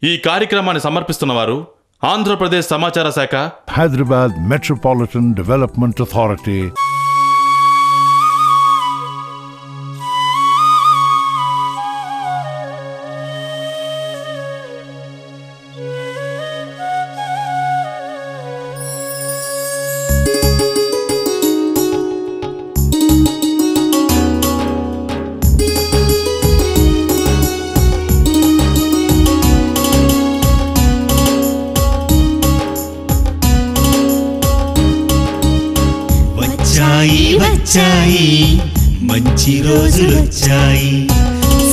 ఈ కార్యక్రమాన్ని సమర్పిస్తున్నవారు ఆంధ్రప్రదేశ్ సమాచార శాఖ, హైదరాబాద్ మెట్రోపాలిటన్ డెవలప్మెంట్ అథారిటీ. వచ్చాయి మంచి రోజులొచ్చాయి,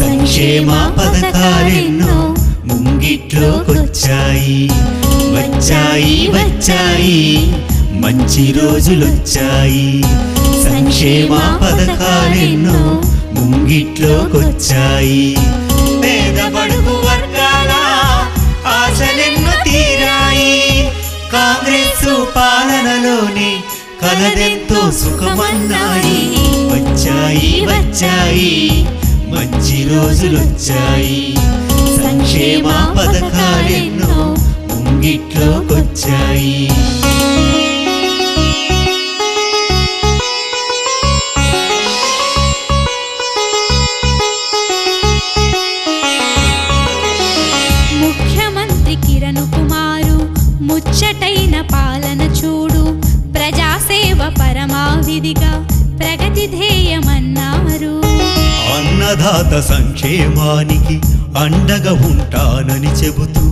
సంక్షేమ పథకాలెన్నో ముంగిట్లోకొచ్చాయి. వచ్చాయి మంచి రోజులొచ్చాయి, సంక్షేమ పథకాలెన్నో ముంగిట్లోకొచ్చాయి. పేద బడుగు వర్గాల ఆశలెన్నో తీరాయి, కాంగ్రెస్ పాలనలోనే కలదెంతో సుఖమన్నాయి. వచ్చాయి మంచి రోజులొచ్చాయి, సంక్షేమ పథకాలెన్నో ముంగిట్లోకొచ్చాయి. ముఖ్యమంత్రి కిరణ్ కుమారు ముచ్చటైన పాలన చూడు, ప్రజాసేవ పరమావిధిగా ప్రగతి ధ్యేయమన్నారు. అన్నదాత సంక్షేమానికి అండగా ఉంటానని చెబుతూ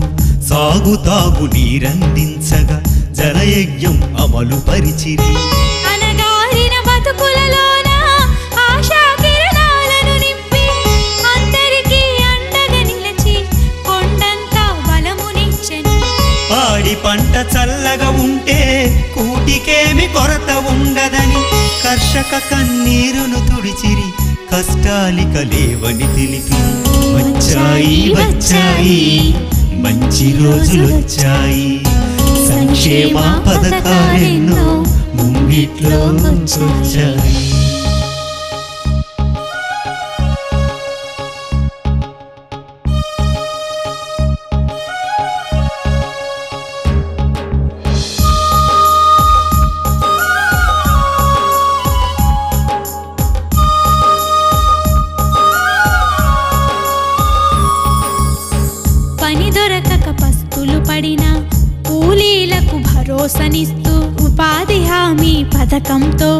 సాగుతాగు నీరందించగా జలయజ్ఞం అమలు పరిచిరి. అనగారిన బతుకులలోన ఆశా కిరణాలను నింపి అందరికీ అండగా నిలిచి కొండంతా బలమునిచ్చెను. పాడి పంట చల్లగా ఉంటే కూటికేమి కొరత ఉండదని కర్షక కన్నీరును తుడిచిరి, కష్టాలిక లేవని తెలిపి. వచ్చాయి మంచి రోజులొచ్చాయి, సంక్షేమ పథకాలెన్నో ముంగిట్లోకొచ్చాయి. పని దొరకక పస్తులు పడిన కూలీలకు భరోసానిస్తూ ఉపాధి హామీ పథకంతో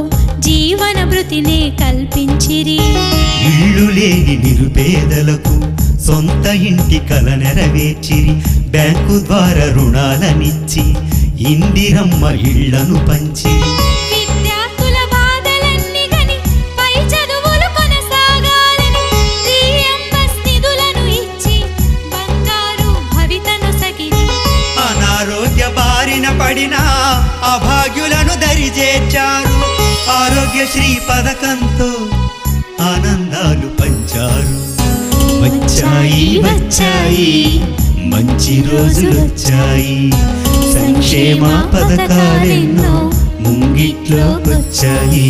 జీవన భృతినే కల్పించిరి. ఇళ్ళు లేని నిరుపేదలకు సొంత ఇంటి కల నెరవేర్చిరి, బ్యాంకు ద్వారా రుణాలనిచ్చి ఇందిరమ్మ ఇళ్లను పంచిరి. విద్యార్థుల బాధలన్నీ గని పై చదువులు కొనసాగాలని రీఎంబర్స్ నిధులను ఇచ్చి బంగారు భవితను సగిరి. అనారోగ్య బారిన పడిన అభాగ్యులను దరిచేర్చారు, ఆరోగ్యశ్రీ పథకంతో ఆనందాలు పంచారు. వచ్చాయి మంచి రోజులొచ్చాయి, సంక్షేమ పథకాలెన్నో ముంగిట్లోకొచ్చాయి.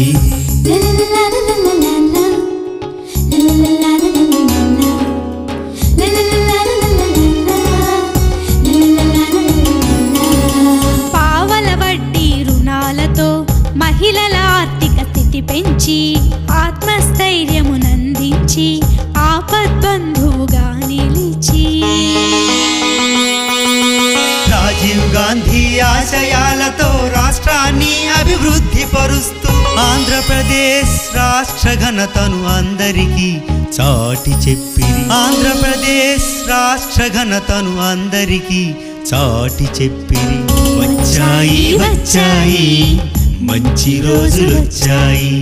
పావల వడ్డీ రుణాలతో మహిళల ఆర్థిక స్థితి పెంచి ఆత్మస్థైర్యమునందించి ఆపద్బంధువుగా నిలిచి. రాజీవ్ గాంధీ ఆశయాలతో రాష్ట్రాన్ని అభివృద్ధి పరుస్తూ ఆంధ్రప్రదేశ్ రాష్ట్ర ఘనతను అందరికీ చాటి చెప్పిరి. ఆంధ్రప్రదేశ్ రాష్ట్ర ఘనతను అందరికీ చాటి చెప్పిరి. వచ్చాయి మంచి రోజులొచ్చాయి,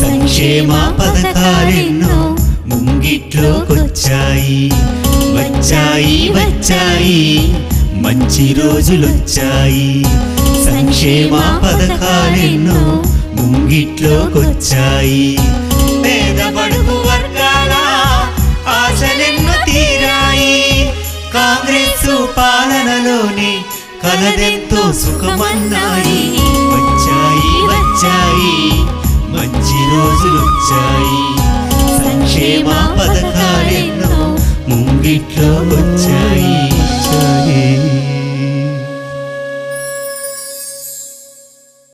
సంక్షేమ పథకాలెన్నో ముంగిట్లోకొచ్చాయి. వచ్చాయి మంచి రోజులొచ్చాయి, సంక్షేమ పథకాలెన్నో ముంగిట్లోకొచ్చాయి. పేద బడుగు వర్గాల ఆశలెన్నో తీరాయి, కాంగ్రెస్ పాలనలోనే కలదెంతో సుఖమన్నాయి. వచ్చాయి మంచి రోజులొచ్చాయి, సంక్షేమ పథకాలెన్నో ముంగిట్లోకొచ్చాయి.